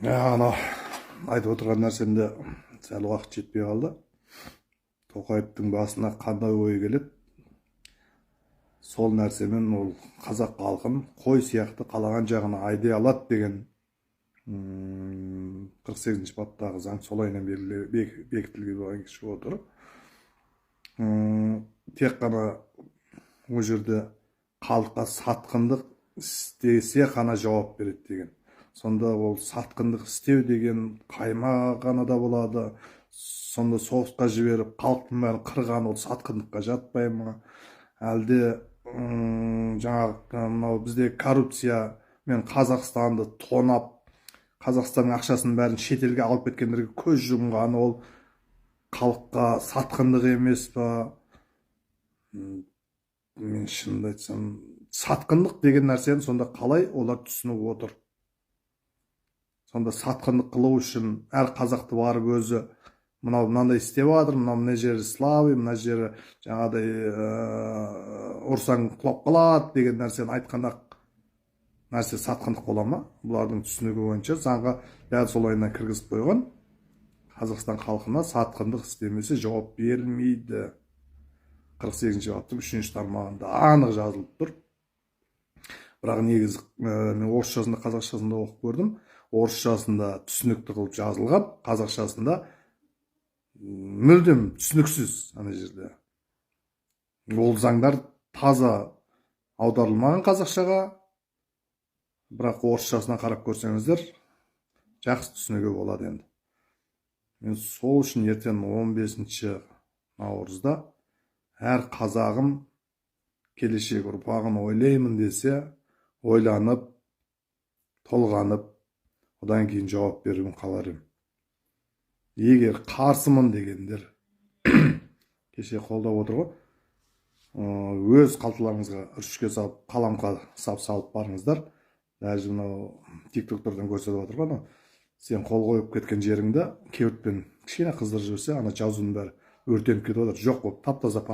Ана айтып отырған нәрсемде сәл уақыт жетпей қалды. Тоқаевтың басына қандай ой келеді? Сол нәрсемен ол қазақ халқын қой сияқты қалаған жағына айдай алады деген 48-ші баптағы заң солайынан бекітілген кіші отыр. Тек қана ол жерде халыққа сатқындық істесе ғана жауап береді деген. Сонда ол сатқындық істеу деген қаймағаны да болады. Сонда соғысқа жіберіп халықтың бәрін қырған ол сатқындыққа жатпай ма? Әлде жаңағы мынау бізде коррупция мен Қазақстанды тонап, Қазақстанның ақшасын бәрін шетелге алып кеткендерге көз жұмған ол халыққа сатқындық емес па? Мен шынымды айтсам, сатқындық деген нәрсені сонда қалай олар түсініп отыр? Сонда сатқындық қылу үшін әр қазақты барып өзі мынандай істеп жатыр, мына жері слабый, мына жері жаңағыдай ұрсаң құлап қалады деген нәрсені айтқанда нәрсе сатқындық бола ма? Бұлардың түсінігі бойынша заңға дәл солайынан кіргізіп қойған. Қазақстан халқына сатқындық істемесе жауап берілмейді. 48-ші баптың 3-ші тармағында анық жазылып тұр. Бірақ негізі мен орысшасында, қазақшасында оқып көрдім. Орысшасында түсінікті қылып жазылған, қазақшасында мүлдем түсініксіз ана жерде. Ол заңдар таза аударылмаған қазақшаға, бірақ орысшасына қарап көрсеңіздер, жақсы түсінігі болады енді. Мен сол үшін ертең 15-ші наурызда әр қазағым келешек ұрпағын ойлаймын десе, ойланып, толғанып, одан кейін жауап беруін қалар едім. Егер қарсымын дегендер кеше қолдап отыр ғой, өз қалталарыңызға үршке салып, қаламға салып барыңыздар. Даже мынау тиктоктардан көрсетіп отыр ғой, сен қол қойып кеткен жеріңді кеуітпен кішкене қыздырып жіберсе, ана жазуының бәрі өртеніп кетіп отыр. Жоқ болып тап-таза